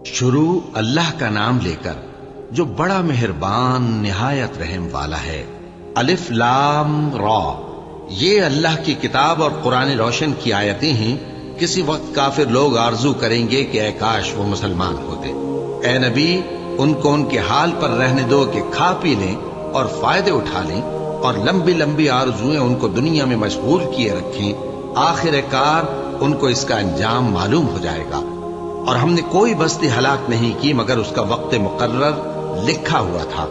شروع اللہ کا نام لے کر جو بڑا مہربان نہایت رحم والا ہے۔ الف لام را، یہ اللہ کی کتاب اور قرآن روشن کی آیتیں ہیں۔ کسی وقت کافر لوگ آرزو کریں گے کہ اے کاش وہ مسلمان ہوتے۔ اے نبی، ان کو ان کے حال پر رہنے دو کہ کھا پی لیں اور فائدے اٹھا لیں، اور لمبی لمبی آرزویں ان کو دنیا میں مشغول کیے رکھیں۔ آخر کار ان کو اس کا انجام معلوم ہو جائے گا۔ اور ہم نے کوئی بستی ہلاک نہیں کی مگر اس کا وقت مقرر لکھا ہوا تھا۔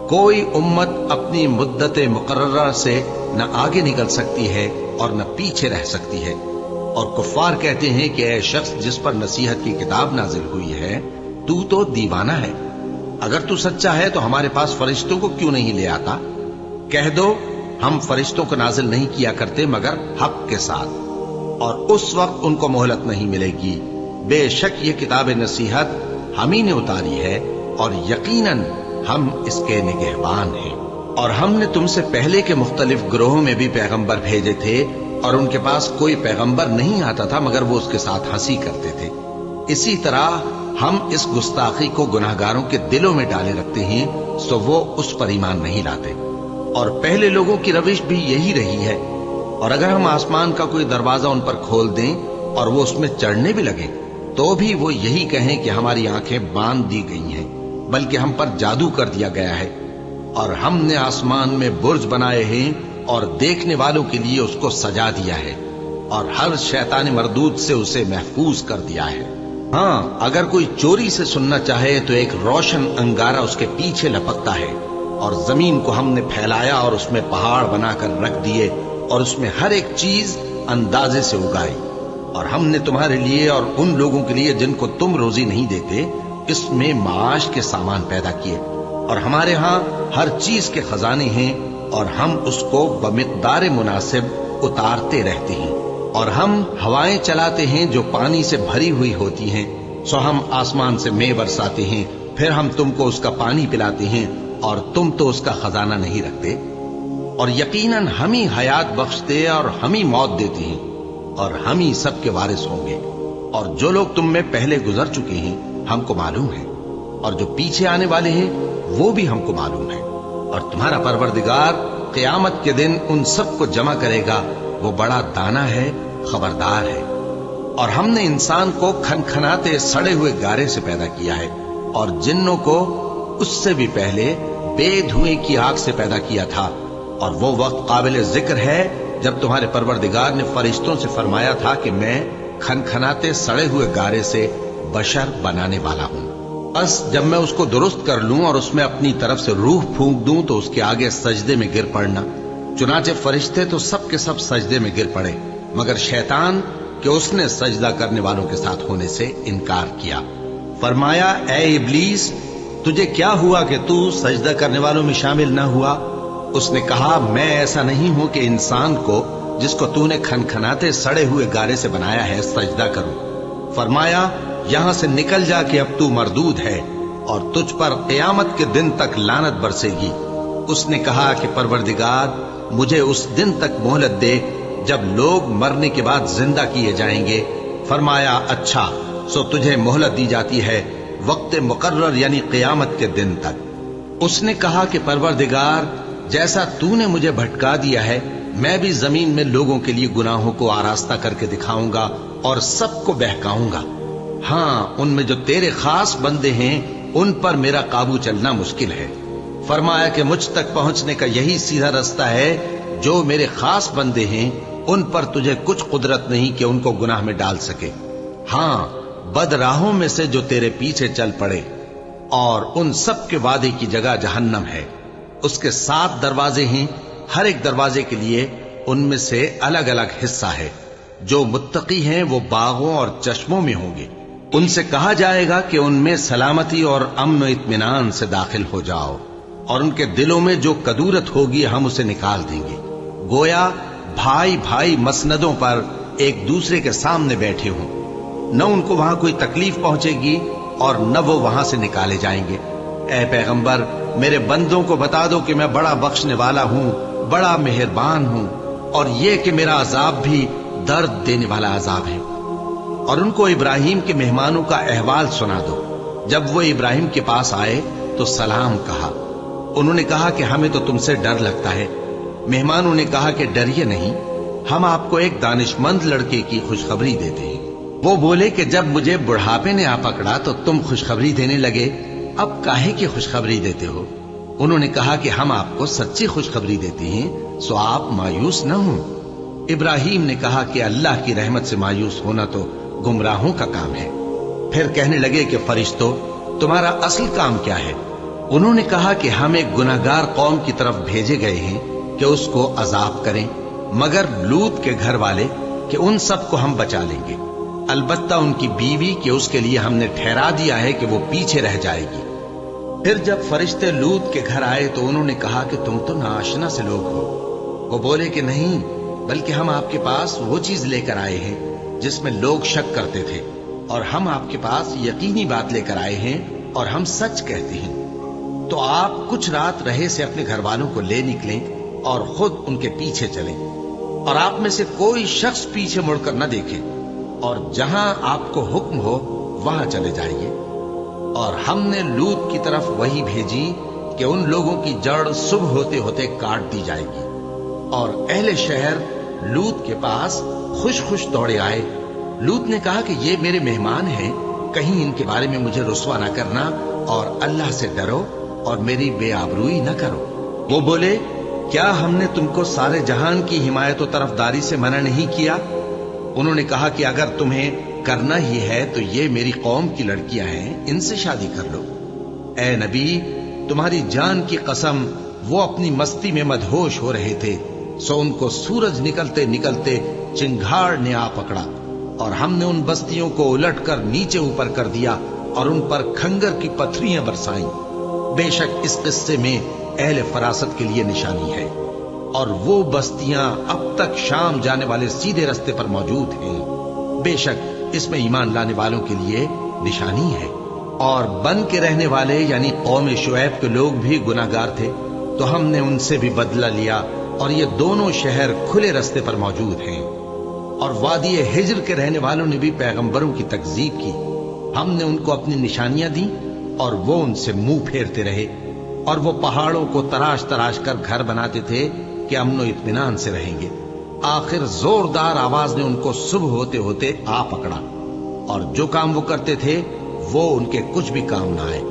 کوئی امت اپنی مدت مقررہ سے نہ آگے نکل سکتی ہے اور نہ پیچھے رہ سکتی ہے۔ اور کفار کہتے ہیں کہ اے شخص جس پر نصیحت کی کتاب نازل ہوئی ہے، تو دیوانہ ہے۔ اگر تو سچا ہے تو ہمارے پاس فرشتوں کو کیوں نہیں لے آتا؟ کہہ دو ہم فرشتوں کو نازل نہیں کیا کرتے مگر حق کے ساتھ، اور اس وقت ان کو مہلت نہیں ملے گی۔ بے شک یہ کتاب نصیحت ہم ہی نے اتاری ہے، اور یقیناً ہم اس کے نگہبان ہیں۔ اور ہم نے تم سے پہلے کے مختلف گروہوں میں بھی پیغمبر بھیجے تھے، اور ان کے پاس کوئی پیغمبر نہیں آتا تھا مگر وہ اس کے ساتھ ہنسی کرتے تھے۔ اسی طرح ہم اس گستاخی کو گناہگاروں کے دلوں میں ڈالے رکھتے ہیں، سو وہ اس پر ایمان نہیں لاتے۔ اور پہلے لوگوں کی روش بھی یہی رہی ہے۔ اور اگر ہم آسمان کا کوئی دروازہ ان پر کھول دیں اور وہ اس میں چڑھنے بھی لگیں تو بھی وہ یہی کہیں کہ ہماری آنکھیں باندھ دی گئی ہیں، بلکہ ہم پر جادو کر دیا گیا ہے۔ اور ہم نے آسمان میں برج بنائے ہیں اور دیکھنے والوں کے لیے اس کو سجا دیا ہے، اور ہر شیطان مردود سے اسے محفوظ کر دیا ہے۔ ہاں، اگر کوئی چوری سے سننا چاہے تو ایک روشن انگارہ اس کے پیچھے لپکتا ہے۔ اور زمین کو ہم نے پھیلایا اور اس میں پہاڑ بنا کر رکھ دیے، اور اس میں ہر ایک چیز اندازے سے اگائی۔ اور ہم نے تمہارے لیے اور ان لوگوں کے لیے جن کو تم روزی نہیں دیتے اس میں معاش کے سامان پیدا کیے۔ اور ہمارے ہاں ہر چیز کے خزانے ہیں، اور ہم اس کو بمقدار مناسب اتارتے رہتے ہیں۔ اور ہم ہوائیں چلاتے ہیں جو پانی سے بھری ہوئی ہوتی ہیں، سو ہم آسمان سے مے برساتے ہیں، پھر ہم تم کو اس کا پانی پلاتے ہیں، اور تم تو اس کا خزانہ نہیں رکھتے۔ اور یقیناً ہم ہی حیات بخشتے اور ہم ہی موت دیتے ہیں، اور ہم ہی سب کے وارث ہوں گے۔ اور جو لوگ تم میں پہلے گزر چکے ہیں ہم کو معلوم ہے، اور جو پیچھے آنے والے ہیں وہ بھی ہم کو معلوم ہے۔ اور تمہارا پروردگار قیامت کے دن ان سب کو جمع کرے گا، وہ بڑا دانا ہے، خبردار ہے۔ اور ہم نے انسان کو کھنکھناتے سڑے ہوئے گارے سے پیدا کیا ہے، اور جنوں کو اس سے بھی پہلے بے دھوئیں کی آگ سے پیدا کیا تھا۔ اور وہ وقت قابل ذکر ہے جب تمہارے پروردگار نے فرشتوں سے فرمایا تھا کہ میں کھنکھناتے سڑے ہوئے گارے سے بشر بنانے والا ہوں۔ بس جب میں اس کو درست کر لوں اور اس میں اپنی طرف سے روح پھونک دوں تو اس کے آگے سجدے میں گر پڑنا۔ چنانچہ فرشتے تو سب کے سب سجدے میں گر پڑے مگر شیطان کہ اس نے سجدہ کرنے والوں کے ساتھ ہونے سے انکار کیا۔ فرمایا اے ابلیس، تجھے کیا ہوا کہ تو سجدہ کرنے والوں میں شامل نہ ہوا؟ اس نے کہا میں ایسا نہیں ہوں کہ انسان کو جس کو تو نے کھنکھناتے سڑے ہوئے گارے سے بنایا ہے سجدہ کروں۔ فرمایا یہاں سے نکل جا کہ اب تو مردود ہے، اور تجھ پر قیامت کے دن تک لعنت برسے گی۔ اس نے کہا کہ پروردگار مجھے اس دن تک مہلت دے جب لوگ مرنے کے بعد زندہ کیے جائیں گے۔ فرمایا اچھا، سو تجھے مہلت دی جاتی ہے وقت مقرر یعنی قیامت کے دن تک۔ اس نے کہا کہ پروردگار جیسا تو نے مجھے بھٹکا دیا ہے میں بھی زمین میں لوگوں کے لیے گناہوں کو آراستہ کر کے دکھاؤں گا اور سب کو بہکاؤں گا۔ ہاں، ان میں جو تیرے خاص بندے ہیں ان پر میرا قابو چلنا مشکل ہے۔ فرمایا کہ مجھ تک پہنچنے کا یہی سیدھا رستہ ہے، جو میرے خاص بندے ہیں ان پر تجھے کچھ قدرت نہیں کہ ان کو گناہ میں ڈال سکے۔ ہاں، بد راہوں میں سے جو تیرے پیچھے چل پڑے، اور ان سب کے وعدے کی جگہ جہنم ہے۔ اس کے 7 دروازے ہیں، ہر ایک دروازے کے لیے ان میں سے الگ الگ حصہ ہے۔ جو متقی ہیں وہ باغوں اور چشموں میں ہوں گے۔ ان سے کہا جائے گا کہ ان میں سلامتی اور امن و اطمینان سے داخل ہو جاؤ، اور ان کے دلوں میں جو کدورت ہوگی ہم اسے نکال دیں گے، گویا بھائی بھائی مسندوں پر ایک دوسرے کے سامنے بیٹھے ہوں۔ نہ ان کو وہاں کوئی تکلیف پہنچے گی اور نہ وہ وہاں سے نکالے جائیں گے۔ اے پیغمبر میرے بندوں کو بتا دو کہ میں بڑا بخشنے والا ہوں، بڑا مہربان ہوں، اور یہ کہ میرا عذاب بھی درد دینے والا عذاب ہے۔ اور ان کو ابراہیم کے مہمانوں کا احوال سنا دو۔ جب وہ ابراہیم کے پاس آئے تو سلام کہا۔ انہوں نے کہا کہ ہمیں تو تم سے ڈر لگتا ہے۔ مہمانوں نے کہا کہ ڈریے نہیں، ہم آپ کو ایک دانشمند لڑکے کی خوشخبری دیتے ہیں۔ وہ بولے کہ جب مجھے بڑھاپے نے آ پکڑا تو تم خوشخبری دینے لگے، اب کاہے کی خوشخبری دیتے ہو؟ انہوں نے کہا کہ ہم آپ کو سچی خوشخبری دیتے ہیں، سو آپ مایوس نہ ہوں۔ ابراہیم نے کہا کہ اللہ کی رحمت سے مایوس ہونا تو گمراہوں کا کام ہے۔ پھر کہنے لگے کہ فرشتوں، تمہارا اصل کام کیا ہے؟ انہوں نے کہا کہ ہم ایک گناہگار قوم کی طرف بھیجے گئے ہیں کہ اس کو عذاب کریں، مگر لوط کے گھر والے کہ ان سب کو ہم بچا لیں گے، البتہ ان کی بیوی کہ اس کے لیے ہم نے ٹھہرا دیا ہے کہ وہ پیچھے رہ جائے گی۔ پھر جب فرشتے لوط کے گھر آئے تو انہوں نے کہا کہ تم تو ناآشنا سے لوگ ہو۔ وہ بولے کہ نہیں، بلکہ ہم آپ کے پاس وہ چیز لے کر آئے ہیں جس میں لوگ شک کرتے تھے، اور ہم آپ کے پاس یقینی بات لے کر آئے ہیں اور ہم سچ کہتے ہیں۔ تو آپ کچھ رات رہے سے اپنے گھر والوں کو لے نکلیں اور خود ان کے پیچھے چلیں، اور آپ میں سے کوئی شخص پیچھے مڑ کر نہ دیکھے، اور جہاں آپ کو حکم ہو وہاں چلے جائیے۔ اور ہم نے لوط کی طرف وہی بھیجی کہ ان لوگوں کی جڑ صبح ہوتے ہوتے کاٹ دی جائے گی۔ اور اہل شہر لوط کے پاس خوش خوش دوڑے آئے۔ لوط نے کہا کہ یہ میرے مہمان ہیں، کہیں ان کے بارے میں مجھے رسوا نہ کرنا، اور اللہ سے ڈرو اور میری بے آبروئی نہ کرو۔ وہ بولے، کیا ہم نے تم کو سارے جہان کی حمایت و طرفداری سے منع نہیں کیا؟ انہوں نے کہا کہ اگر تمہیں کرنا ہی ہے تو یہ میری قوم کی لڑکیاں ہیں، ان سے شادی کر لو۔ اے نبی، تمہاری جان کی قسم، وہ اپنی مستی میں مدہوش ہو رہے تھے، سو ان کو سورج نکلتے نکلتے چنگھاڑ نے آ پکڑا، اور ہم نے ان بستیوں کو الٹ کر نیچے اوپر کر دیا اور ان پر کھنگر کی پتھریاں برسائیں۔ بے شک اس قصے میں اہل فراست کے لیے نشانی ہے، اور وہ بستیاں اب تک شام جانے والے سیدھے رستے پر موجود ہیں۔ بے شک اس میں ایمان لانے والوں کے لیے نشانی ہے۔ اور بن کے رہنے والے یعنی قوم شعیب کے لوگ بھی گناہگار تھے، تو ہم نے ان سے بھی بدلہ لیا، اور یہ دونوں شہر کھلے رستے پر موجود ہیں۔ اور وادی ہجر کے رہنے والوں نے بھی پیغمبروں کی تکذیب کی، ہم نے ان کو اپنی نشانیاں دیں اور وہ ان سے منہ پھیرتے رہے، اور وہ پہاڑوں کو تراش تراش کر گھر بناتے تھے کہ امن و اطمینان سے رہیں گے۔ آخر زوردار آواز نے ان کو صبح ہوتے ہوتے آ پکڑا، اور جو کام وہ کرتے تھے وہ ان کے کچھ بھی کام نہ آئے۔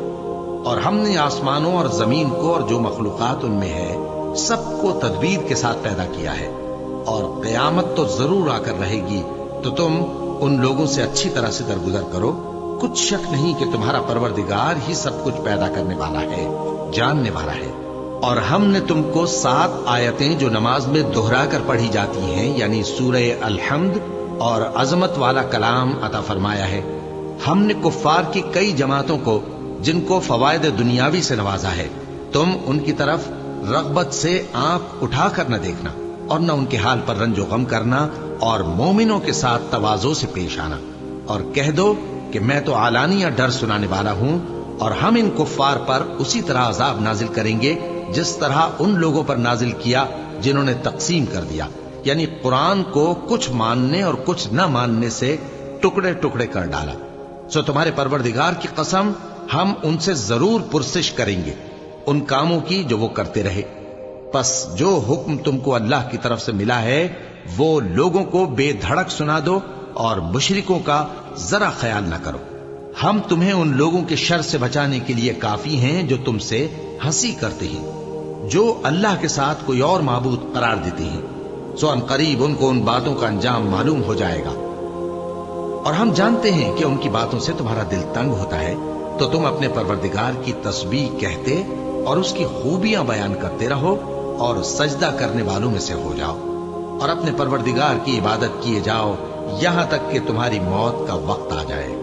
اور ہم نے آسمانوں اور زمین کو اور جو مخلوقات ان میں ہے سب کو تدبیر کے ساتھ پیدا کیا ہے، اور قیامت تو ضرور آ کر رہے گی، تو تم ان لوگوں سے اچھی طرح سے درگزر کرو۔ کچھ شک نہیں کہ تمہارا پروردگار ہی سب کچھ پیدا کرنے والا ہے، جاننے والا ہے۔ اور ہم نے تم کو 7 آیتیں جو نماز میں دہرا کر پڑھی جاتی ہیں، یعنی سورہ الحمد اور عظمت والا کلام عطا فرمایا ہے۔ ہم نے کفار کی کئی جماعتوں کو جن کو فوائد دنیاوی سے نوازا ہے، تم ان کی طرف رغبت سے آنکھ اٹھا کر نہ دیکھنا، اور نہ ان کے حال پر رنج و غم کرنا، اور مومنوں کے ساتھ تواضع سے پیش آنا، اور کہہ دو کہ میں تو اعلانیہ ڈر سنانے والا ہوں، اور ہم ان کفار پر اسی طرح عذاب نازل کریں گے جس طرح ان لوگوں پر نازل کیا جنہوں نے تقسیم کر دیا، یعنی قرآن کو کچھ ماننے اور کچھ نہ ماننے سے ٹکڑے ٹکڑے کر ڈالا۔ سو تمہارے پروردگار کی قسم، ہم ان سے ضرور پرسش کریں گے ان کاموں کی جو وہ کرتے رہے۔ پس جو حکم تم کو اللہ کی طرف سے ملا ہے وہ لوگوں کو بے دھڑک سنا دو، اور مشرکوں کا ذرا خیال نہ کرو۔ ہم تمہیں ان لوگوں کے شر سے بچانے کے لیے کافی ہیں جو تم سے ہنسی کرتے ہیں، جو اللہ کے ساتھ کوئی اور معبود قرار دیتے ہیں، سو ان قریب ان کو ان باتوں کا انجام معلوم ہو جائے گا۔ اور ہم جانتے ہیں کہ ان کی باتوں سے تمہارا دل تنگ ہوتا ہے، تو تم اپنے پروردگار کی تسبیح کہتے اور اس کی خوبیاں بیان کرتے رہو، اور سجدہ کرنے والوں میں سے ہو جاؤ، اور اپنے پروردگار کی عبادت کیے جاؤ یہاں تک کہ تمہاری موت کا وقت آ جائے۔